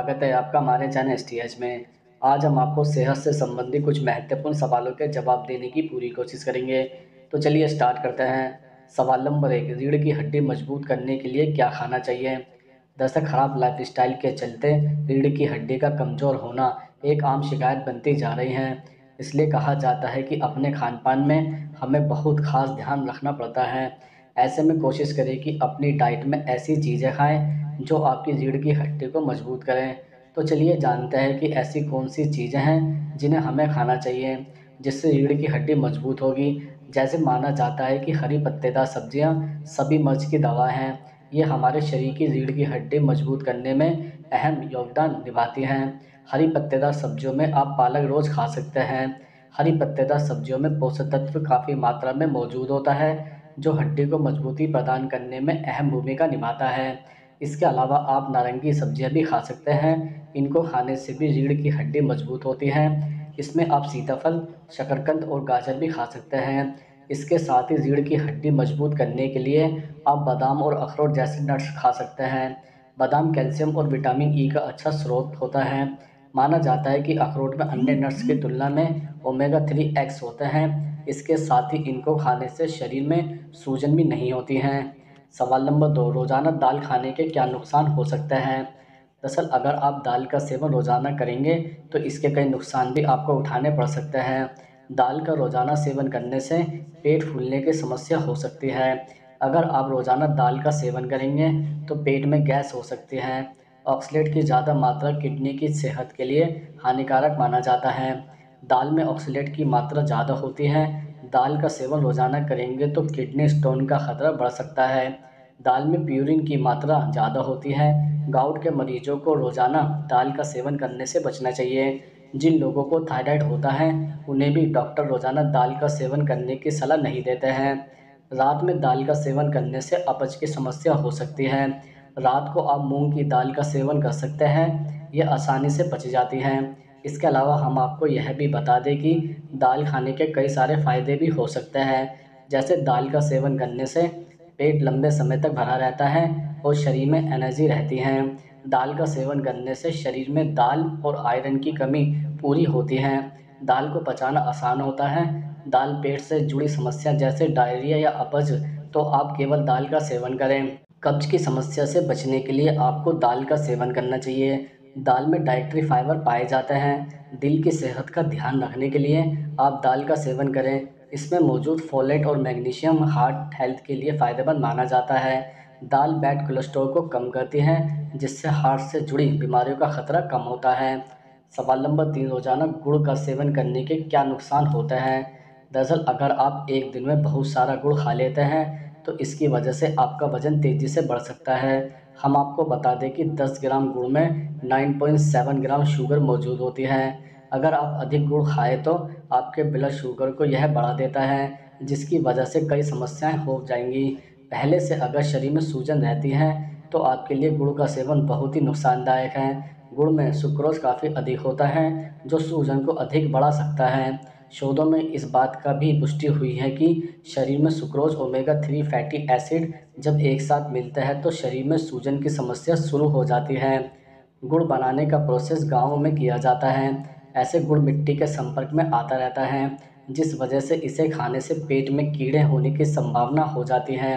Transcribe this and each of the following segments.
स्वागत है आपका हमारे चैनल एसटीएच में। आज हम आपको सेहत से संबंधित कुछ महत्वपूर्ण सवालों के जवाब देने की पूरी कोशिश करेंगे। तो चलिए स्टार्ट करते हैं। सवाल नंबर 1, रीढ़ की हड्डी मजबूत करने के लिए क्या खाना चाहिए? दरअसल खराब लाइफस्टाइल के चलते रीढ़ की हड्डी का कमज़ोर होना एक आम शिकायत बनती जा रही है। इसलिए कहा जाता है कि अपने खान पान में हमें बहुत खास ध्यान रखना पड़ता है। ऐसे में कोशिश करें कि अपनी डाइट में ऐसी चीज़ें खाएं जो आपकी रीढ़ की हड्डी को मजबूत करें। तो चलिए जानते हैं कि ऐसी कौन सी चीज़ें हैं जिन्हें हमें खाना चाहिए जिससे रीढ़ की हड्डी मजबूत होगी। जैसे माना जाता है कि हरी पत्तेदार सब्जियां सभी मर्ज की दवा हैं। ये हमारे शरीर की रीढ़ की हड्डी मजबूत करने में अहम योगदान निभाती हैं। हरी पत्तेदार सब्जियों में आप पालक रोज़ खा सकते हैं। हरी पत्तेदार सब्जियों में पोषक तत्व काफ़ी मात्रा में मौजूद होता है जो हड्डी को मजबूती प्रदान करने में अहम भूमिका निभाता है। इसके अलावा आप नारंगी सब्जियां भी खा सकते हैं। इनको खाने से भी रीढ़ की हड्डी मजबूत होती है। इसमें आप सीताफल, शकरकंद और गाजर भी खा सकते हैं। इसके साथ ही रीढ़ की हड्डी मजबूत करने के लिए आप बादाम और अखरोट जैसे नट्स खा सकते हैं। बादाम कैल्शियम और विटामिन ई का अच्छा स्रोत होता है। माना जाता है कि अखरोट में अन्य नट्स की तुलना में ओमेगा 3 एक्स होते हैं। इसके साथ ही इनको खाने से शरीर में सूजन भी नहीं होती हैं। सवाल नंबर 2, रोज़ाना दाल खाने के क्या नुकसान हो सकते हैं? दरअसल अगर आप दाल का सेवन रोज़ाना करेंगे तो इसके कई नुकसान भी आपको उठाने पड़ सकते हैं। दाल का रोज़ाना सेवन करने से पेट फूलने की समस्या हो सकती है। अगर आप रोज़ाना दाल का सेवन करेंगे तो पेट में गैस हो सकती है। ऑक्सलेट की ज़्यादा मात्रा किडनी की सेहत के लिए हानिकारक माना जाता है। दाल में ऑक्सलेट की मात्रा ज़्यादा होती है। दाल का सेवन रोज़ाना करेंगे तो किडनी स्टोन का खतरा बढ़ सकता है। दाल में प्यूरिन की मात्रा ज़्यादा होती है। गाउट के मरीजों को रोज़ाना दाल का सेवन करने से बचना चाहिए। जिन लोगों को थायराइड होता है उन्हें भी डॉक्टर रोज़ाना दाल का सेवन करने की सलाह नहीं देते हैं। रात में दाल का सेवन करने से अपच की समस्या हो सकती है। रात को आप मूंग की दाल का सेवन कर सकते हैं। ये आसानी से पच जाती हैं। इसके अलावा हम आपको यह भी बता दें कि दाल खाने के कई सारे फ़ायदे भी हो सकते हैं। जैसे दाल का सेवन करने से पेट लंबे समय तक भरा रहता है और शरीर में एनर्जी रहती है। दाल का सेवन करने से शरीर में दाल और आयरन की कमी पूरी होती है। दाल को पचाना आसान होता है। दाल पेट से जुड़ी समस्या जैसे डायरिया या अपच तो आप केवल दाल का सेवन करें। कब्ज की समस्या से बचने के लिए आपको दाल का सेवन करना चाहिए। दाल में डाइटरी फाइबर पाए जाते हैं। दिल की सेहत का ध्यान रखने के लिए आप दाल का सेवन करें। इसमें मौजूद फोलेट और मैग्नीशियम हार्ट हेल्थ के लिए फ़ायदेमंद माना जाता है। दाल बैड कोलेस्ट्रॉल को कम करती है जिससे हार्ट से जुड़ी बीमारियों का खतरा कम होता है। सवाल नंबर 3, रोज़ाना गुड़ का सेवन करने के क्या नुकसान होते हैं? दरअसल अगर आप एक दिन में बहुत सारा गुड़ खा लेते हैं तो इसकी वजह से आपका वज़न तेज़ी से बढ़ सकता है। हम आपको बता दें कि 10 ग्राम गुड़ में 9.7 ग्राम शुगर मौजूद होती है। अगर आप अधिक गुड़ खाएँ तो आपके ब्लड शुगर को यह बढ़ा देता है जिसकी वजह से कई समस्याएं हो जाएंगी। पहले से अगर शरीर में सूजन रहती है तो आपके लिए गुड़ का सेवन बहुत ही नुकसानदायक है। गुड़ में सुक्रोज काफ़ी अधिक होता है जो सूजन को अधिक बढ़ा सकता है। शोधों में इस बात का भी पुष्टि हुई है कि शरीर में सुक्रोज ओमेगा 3 फैटी एसिड जब एक साथ मिलते हैं तो शरीर में सूजन की समस्या शुरू हो जाती है। गुड़ बनाने का प्रोसेस गाँवों में किया जाता है। ऐसे गुड़ मिट्टी के संपर्क में आता रहता है जिस वजह से इसे खाने से पेट में कीड़े होने की संभावना हो जाती है।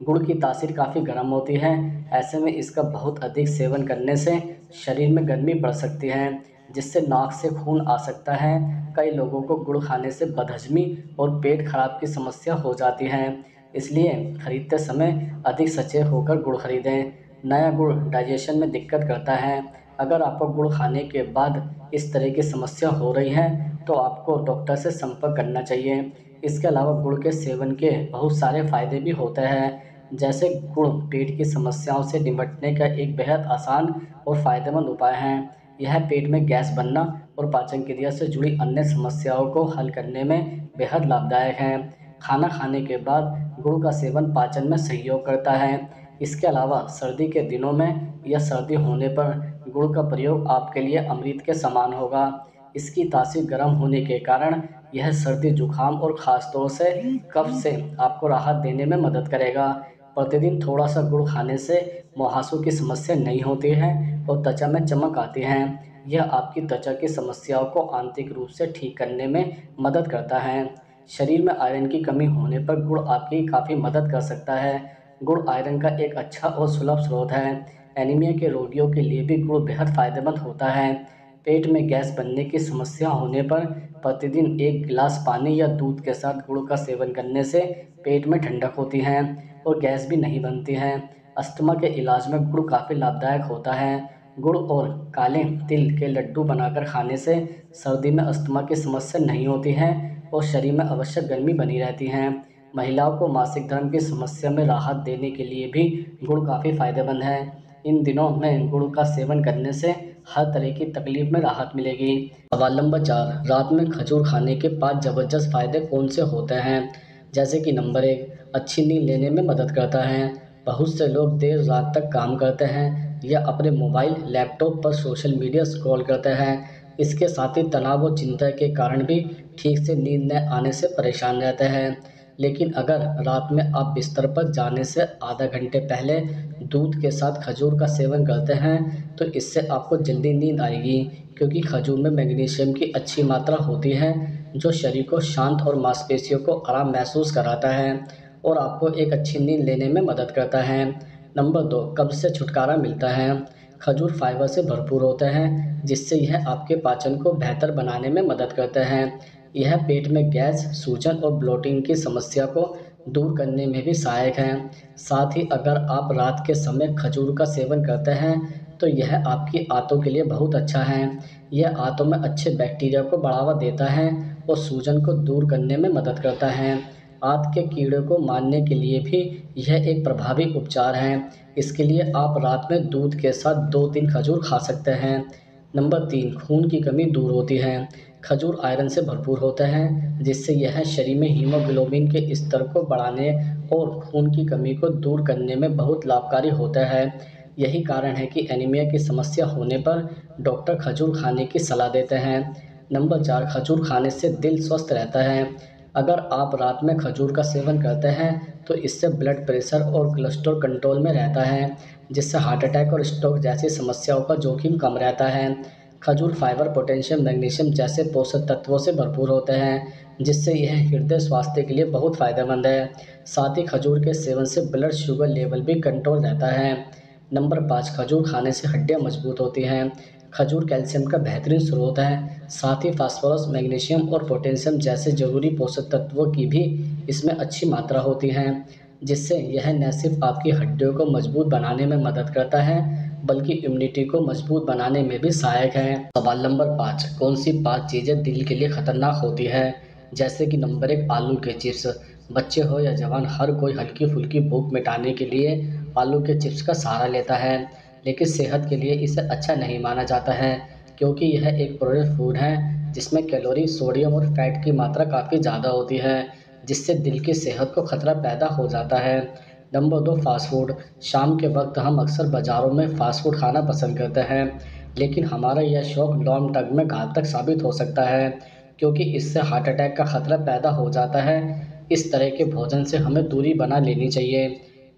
गुड़ की तासीर काफ़ी गर्म होती है। ऐसे में इसका बहुत अधिक सेवन करने से शरीर में गर्मी बढ़ सकती है जिससे नाक से खून आ सकता है। कई लोगों को गुड़ खाने से बदहजमी और पेट खराब की समस्या हो जाती है। इसलिए खरीदते समय अधिक सचेत होकर गुड़ खरीदें। नया गुड़ डाइजेशन में दिक्कत करता है। अगर आपको गुड़ खाने के बाद इस तरह की समस्या हो रही है तो आपको डॉक्टर से संपर्क करना चाहिए। इसके अलावा गुड़ के सेवन के बहुत सारे फ़ायदे भी होते हैं। जैसे गुड़ पेट की समस्याओं से निपटने का एक बेहद आसान और फ़ायदेमंद उपाय है। यह पेट में गैस बनना और पाचन क्रिया से जुड़ी अन्य समस्याओं को हल करने में बेहद लाभदायक है। खाना खाने के बाद गुड़ का सेवन पाचन में सहयोग करता है। इसके अलावा सर्दी के दिनों में या सर्दी होने पर गुड़ का प्रयोग आपके लिए अमृत के समान होगा। इसकी तासीर गर्म होने के कारण यह सर्दी जुकाम और ख़ास तौर से कफ से आपको राहत देने में मदद करेगा। प्रतिदिन थोड़ा सा गुड़ खाने से मुहासों की समस्या नहीं होती है और त्वचा में चमक आती है। यह आपकी त्वचा की समस्याओं को आंतरिक रूप से ठीक करने में मदद करता है। शरीर में आयरन की कमी होने पर गुड़ आपकी काफ़ी मदद कर सकता है। गुड़ आयरन का एक अच्छा और सुलभ स्रोत है। एनीमिया के रोगियों के लिए भी गुड़ बेहद फायदेमंद होता है। पेट में गैस बनने की समस्या होने पर प्रतिदिन 1 गिलास पानी या दूध के साथ गुड़ का सेवन करने से पेट में ठंडक होती है और गैस भी नहीं बनती है। अस्थमा के इलाज में गुड़ काफ़ी लाभदायक होता है। गुड़ और काले तिल के लड्डू बनाकर खाने से सर्दी में अस्थमा की समस्या नहीं होती है और शरीर में आवश्यक गर्मी बनी रहती है। महिलाओं को मासिक धर्म की समस्या में राहत देने के लिए भी गुड़ काफ़ी फायदेमंद है। इन दिनों में गुड़ का सेवन करने से हर तरह की तकलीफ में राहत मिलेगी। सवाल नंबर 4, रात में खजूर खाने के 5 जबरदस्त फायदे कौन से होते हैं? जैसे कि नंबर 1, अच्छी नींद लेने में मदद करता है। बहुत से लोग देर रात तक काम करते हैं या अपने मोबाइल लैपटॉप पर सोशल मीडिया स्क्रॉल करते हैं। इसके साथ ही तनाव और चिंता के कारण भी ठीक से नींद न आने से परेशान रहते हैं। लेकिन अगर रात में आप बिस्तर पर जाने से आधा घंटे पहले दूध के साथ खजूर का सेवन करते हैं तो इससे आपको जल्दी नींद आएगी, क्योंकि खजूर में मैग्नीशियम की अच्छी मात्रा होती है जो शरीर को शांत और मांसपेशियों को आराम महसूस कराता है और आपको एक अच्छी नींद लेने में मदद करता है। नंबर 2, कब्ज से छुटकारा मिलता है। खजूर फाइबर से भरपूर होता है जिससे यह आपके पाचन को बेहतर बनाने में मदद करता है। यह पेट में गैस, सूजन और ब्लोटिंग की समस्या को दूर करने में भी सहायक है। साथ ही अगर आप रात के समय खजूर का सेवन करते हैं तो यह आपकी आंतों के लिए बहुत अच्छा है। यह आंतों में अच्छे बैक्टीरिया को बढ़ावा देता है और सूजन को दूर करने में मदद करता है। आंत के कीड़े को मारने के लिए भी यह एक प्रभावी उपचार है। इसके लिए आप रात में दूध के साथ 2-3 खजूर खा सकते हैं। नंबर 3, खून की कमी दूर होती है। खजूर आयरन से भरपूर होता है जिससे यह शरीर में हीमोग्लोबिन के स्तर को बढ़ाने और खून की कमी को दूर करने में बहुत लाभकारी होता है। यही कारण है कि एनीमिया की समस्या होने पर डॉक्टर खजूर खाने की सलाह देते हैं। नंबर 4, खजूर खाने से दिल स्वस्थ रहता है। अगर आप रात में खजूर का सेवन करते हैं तो इससे ब्लड प्रेशर और कोलेस्ट्रॉल कंट्रोल में रहता है, जिससे हार्ट अटैक और स्ट्रोक जैसी समस्याओं का जोखिम कम रहता है। खजूर फाइबर, पोटेशियम, मैग्नीशियम जैसे पोषक तत्वों से भरपूर होते हैं, जिससे यह हृदय स्वास्थ्य के लिए बहुत फायदेमंद है। साथ ही खजूर के सेवन से ब्लड शुगर लेवल भी कंट्रोल रहता है। नंबर 5, खजूर खाने से हड्डियां मजबूत होती हैं। खजूर कैल्शियम का बेहतरीन स्रोत है। साथ ही फास्फोरस, मैग्नीशियम और पोटेशियम जैसे जरूरी पोषक तत्वों की भी इसमें अच्छी मात्रा होती है, जिससे यह न सिर्फ आपकी हड्डियों को मजबूत बनाने में मदद करता है बल्कि इम्यूनिटी को मजबूत बनाने में भी सहायक है। सवाल नंबर 5, कौन सी 5 चीज़ें दिल के लिए खतरनाक होती है? जैसे कि नंबर 1, आलू के चिप्स। बच्चे हो या जवान, हर कोई हल्की फुल्की भूख मिटाने के लिए आलू के चिप्स का सहारा लेता है, लेकिन सेहत के लिए इसे अच्छा नहीं माना जाता है, क्योंकि यह एक प्रोसेस्ड फूड है जिसमें कैलोरी, सोडियम और फैट की मात्रा काफ़ी ज़्यादा होती है, जिससे दिल की सेहत को खतरा पैदा हो जाता है। Number 2, fast food. शाम के वक्त हम अक्सर बाज़ारों में फास्ट फूड खाना पसंद करते हैं, लेकिन हमारा यह शौक लॉन्ग टर्म में घातक साबित हो सकता है, क्योंकि इससे हार्ट अटैक का खतरा पैदा हो जाता है। इस तरह के भोजन से हमें दूरी बना लेनी चाहिए।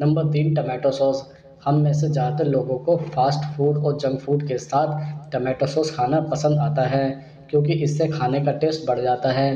Number 3, tomato sauce. हम में से ज़्यादातर लोगों को फास्ट फूड और जंक फूड के साथ टमाटो सॉस खाना पसंद आता है, क्योंकि इससे खाने का टेस्ट बढ़ जाता है।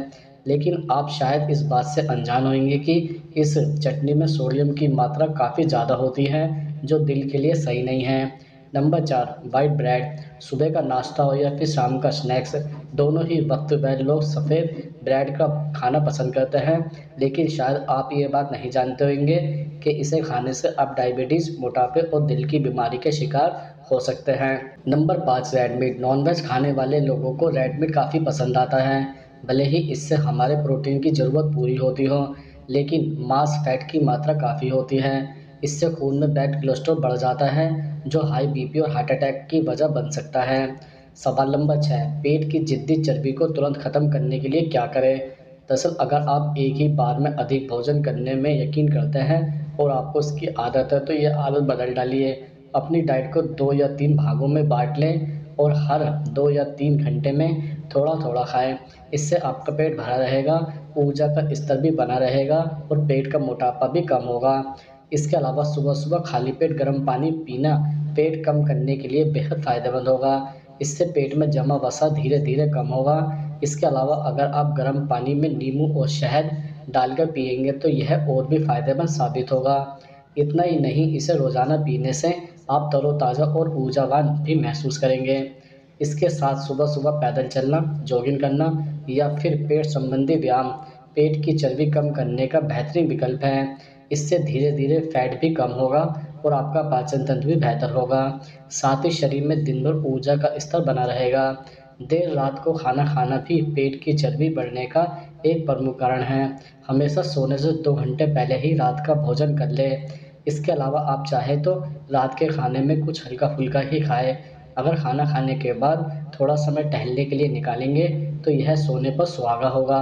लेकिन आप शायद इस बात से अनजान होंगे कि इस चटनी में सोडियम की मात्रा काफ़ी ज़्यादा होती है, जो दिल के लिए सही नहीं है। Number 4, white bread. सुबह का नाश्ता हो या फिर शाम का स्नैक्स, दोनों ही वक्त पर लोग सफ़ेद ब्रेड का खाना पसंद करते हैं, लेकिन शायद आप ये बात नहीं जानते होंगे कि इसे खाने से आप डायबिटीज़, मोटापे और दिल की बीमारी के शिकार हो सकते हैं। Number 5, red meat. नॉनवेज खाने वाले लोगों को रेड मीट काफ़ी पसंद आता है। भले ही इससे हमारे प्रोटीन की ज़रूरत पूरी होती हो, लेकिन मांस फैट की मात्रा काफ़ी होती है। इससे खून में बैड कोलेस्ट्रॉल बढ़ जाता है, जो हाई बीपी और हार्ट अटैक की वजह बन सकता है। सवाल नंबर 6, पेट की जिद्दी चर्बी को तुरंत खत्म करने के लिए क्या करें? दरअसल अगर आप एक ही बार में अधिक भोजन करने में यकीन करते हैं और आपको इसकी आदत है तो ये आदत बदल डालिए। अपनी डाइट को 2 या 3 भागों में बांट लें और हर 2 या 3 घंटे में थोड़ा थोड़ा खाएं। इससे आपका पेट भरा रहेगा, ऊर्जा का स्तर भी बना रहेगा और पेट का मोटापा भी कम होगा। इसके अलावा सुबह सुबह खाली पेट गर्म पानी पीना पेट कम करने के लिए बेहद फ़ायदेमंद होगा। इससे पेट में जमा वसा धीरे-धीरे कम होगा। इसके अलावा अगर आप गर्म पानी में नींबू और शहद डालकर पिएँगे तो यह और भी फ़ायदेमंद साबित होगा। इतना ही नहीं, इसे रोज़ाना पीने से आप तरोताज़ा और ऊर्जावान भी महसूस करेंगे। इसके साथ सुबह-सुबह पैदल चलना, जॉगिंग करना या फिर पेट संबंधी व्यायाम पेट की चर्बी कम करने का बेहतरीन विकल्प है। इससे धीरे-धीरे फैट भी कम होगा और आपका पाचन तंत्र भी बेहतर होगा। साथ ही शरीर में दिन भर ऊर्जा का स्तर बना रहेगा। देर रात को खाना खाना भी पेट की चर्बी बढ़ने का एक प्रमुख कारण है। हमेशा सोने से 2 घंटे पहले ही रात का भोजन कर लें। इसके अलावा आप चाहें तो रात के खाने में कुछ हल्का-फुल्का ही खाएँ। अगर खाना खाने के बाद थोड़ा समय टहलने के लिए निकालेंगे तो यह सोने पर सुहागा होगा।